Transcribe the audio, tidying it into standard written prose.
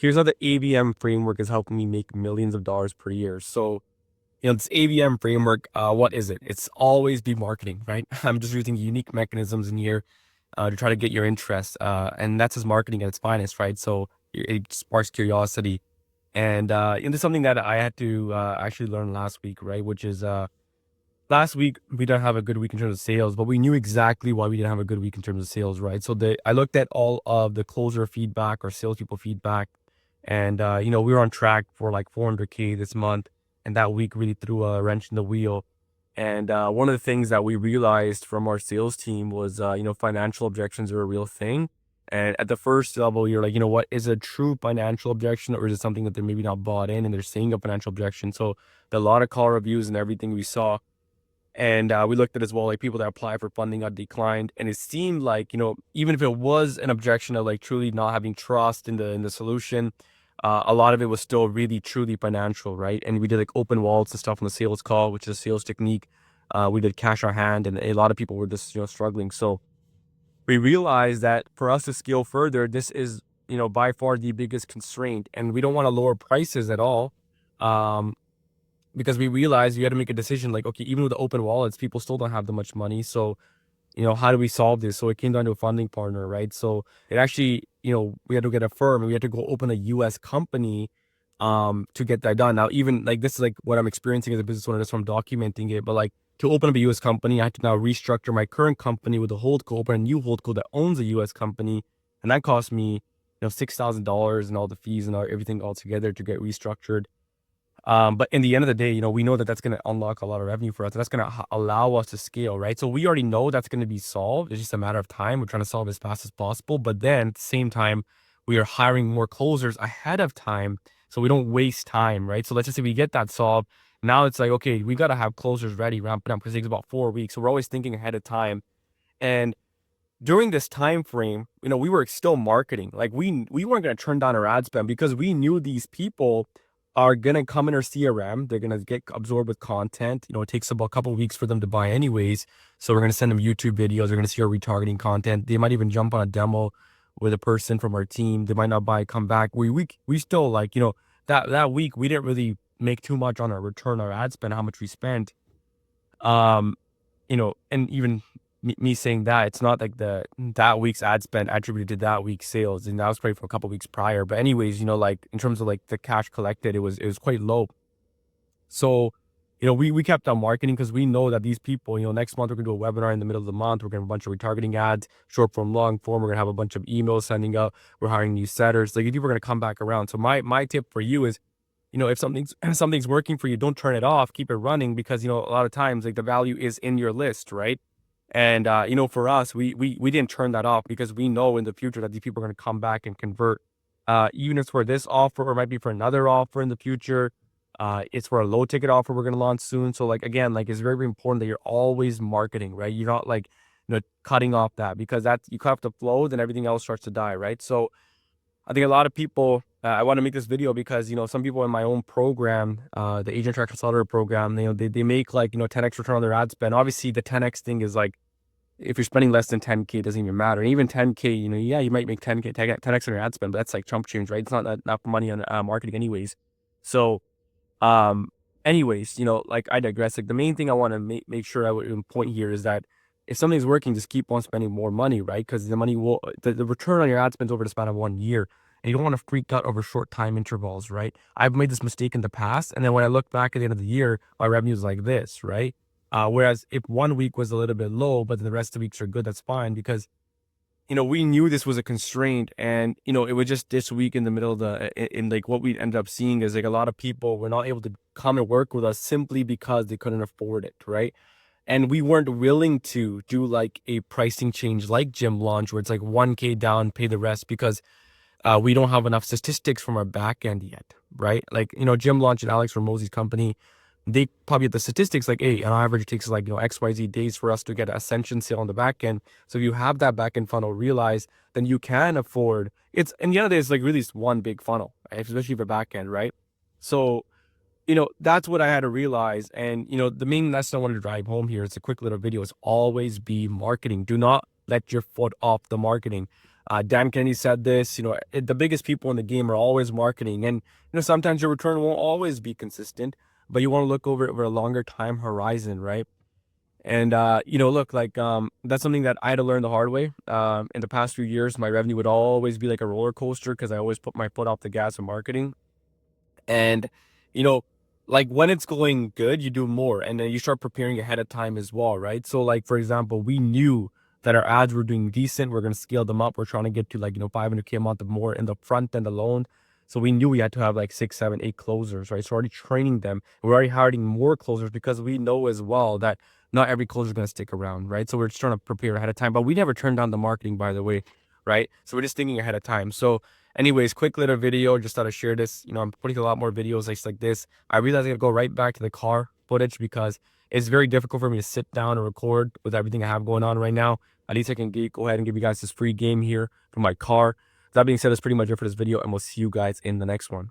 here's how the ABM framework is helping me make millions of dollars per year. So, this ABM framework, what is it? It's always be marketing, right? I'm just using unique mechanisms in here to try to get your interest. And that's just marketing at its finest, right? So it sparks curiosity. And this is something that I had to actually learn last week, right? Which is last week we didn't have a good week in terms of sales, but we knew exactly why we didn't have a good week in terms of sales, right? So I looked at all of the closer feedback or salespeople feedback, and we were on track for like 400K this month, and that week really threw a wrench in the wheel. And one of the things that we realized from our sales team was, financial objections are a real thing. And at the first level, you're like, what is a true financial objection, or is it something that they're maybe not bought in and they're saying a financial objection? So a lot of call reviews and everything we saw. And we looked at as well, like people that apply for funding got declined. And it seemed like, even if it was an objection of like truly not having trust in the solution, a lot of it was still really truly financial, right? And we did like open wallets and stuff on the sales call, which is a sales technique. We did cash on hand, and a lot of people were just struggling. So we realized that for us to scale further, this is by far the biggest constraint, and we don't want to lower prices at all. Because we realized you had to make a decision like, okay, even with the open wallets, people still don't have that much money. So, how do we solve this? So it came down to a funding partner, right? So it actually, we had to get a firm and we had to go open a US company to get that done. Now, even like this is like what I'm experiencing as a business owner, that's why I'm documenting it. But like to open up a US company, I had to now restructure my current company with a holdco, open a new holdco that owns a US company. And that cost me, $6,000 and all the fees and everything all together to get restructured. But in the end of the day, we know that that's going to unlock a lot of revenue for us. That's going to allow us to scale, right? So we already know that's going to be solved. It's just a matter of time. We're trying to solve as fast as possible. But then at the same time, we are hiring more closers ahead of time so we don't waste time, right? So let's just say we get that solved. Now it's like, okay, we got to have closers ready, ramping up, because it takes about 4 weeks. So we're always thinking ahead of time. And during this time frame, we were still marketing. Like we weren't going to turn down our ad spend because we knew these people are going to come in our CRM. They're going to get absorbed with content. It takes about a couple of weeks for them to buy anyways. So we're going to send them YouTube videos. They're going to see our retargeting content. They might even jump on a demo with a person from our team. They might not buy, come back. We still like, that week, we didn't really make too much on our return, our ad spend, how much we spent. And even me saying that, it's not like that week's ad spend attributed to that week's sales, and that was probably for a couple of weeks prior. But anyways, like in terms of like the cash collected, it was quite low. So we kept on marketing because we know that these people, next month we're gonna do a webinar in the middle of the month. We're gonna have a bunch of retargeting ads, short form, long form. We're gonna have a bunch of emails sending out. We're hiring new setters. Like people are gonna come back around. So my tip for you is, if something's working for you, don't turn it off. Keep it running, because a lot of times like the value is in your list, right? And for us, we didn't turn that off because we know in the future that these people are going to come back and convert. Even if it's for this offer or might be for another offer in the future. It's for a low ticket offer we're going to launch soon. So like again, like it's very, very important that you're always marketing, right? You're not like cutting off that, because that's, you cut off the flow, then everything else starts to die, right? So I think a lot of people, I want to make this video because, some people in my own program, the Agent Track Accelerator program, they make like, 10x return on their ad spend. Obviously the 10x thing is like, if you're spending less than 10K, it doesn't even matter. And even 10K, you might make 10K, 10x on your ad spend, but that's like chump change, right? It's not enough money on marketing anyways. So, anyways, like I digress. Like the main thing I want to make sure I would point here is that if something's working, just keep on spending more money, right? Because the money will, the return on your ad spend over the span of 1 year. And you don't want to freak out over short time intervals, right? I've made this mistake in the past. And then when I look back at the end of the year, my revenue is like this, right? Whereas if 1 week was a little bit low, but then the rest of the weeks are good, that's fine, because, we knew this was a constraint. And, it was just this week in the middle of in like what we ended up seeing is like a lot of people were not able to come and work with us simply because they couldn't afford it, right? And we weren't willing to do like a pricing change like Gym Launch, where it's like 1K down, pay the rest, because we don't have enough statistics from our back end yet, right? Like, Gym Launch and Alex Ramosey's company, they probably have the statistics like, hey, on average, it takes like, XYZ days for us to get an Ascension sale on the back end. So if you have that back end funnel realized, then you can afford it's, and the end of the day, it's like really one big funnel, right? Especially for back end, right? So, that's what I had to realize. And, the main lesson I wanted to drive home here, it's a quick little video, is always be marketing. Do not let your foot off the marketing. Dan Kennedy said this, the biggest people in the game are always marketing. And, sometimes your return won't always be consistent, but you want to look over a longer time horizon, right? And, look, like, that's something that I had to learn the hard way. In the past few years, my revenue would always be like a roller coaster because I always put my foot off the gas in marketing. And, you know, like when it's going good, you do more and then you start preparing ahead of time as well, right? So, like, for example, we knew that our ads were doing decent. We're going to scale them up. We're trying to get to like, 500K a month or more in the front end alone. So we knew we had to have like 6, 7, 8 closers, right? So already training them. We're already hiring more closers because we know as well that not every closer is going to stick around, right? So we're just trying to prepare ahead of time. But we never turned down the marketing, by the way, right? So we're just thinking ahead of time. So anyways, quick little video. Just thought I'd share this. I'm putting a lot more videos like this. I realized I gotta go right back to the car footage because it's very difficult for me to sit down and record with everything I have going on right now. At least I can go ahead and give you guys this free game here from my car. That being said, that's pretty much it for this video, and we'll see you guys in the next one.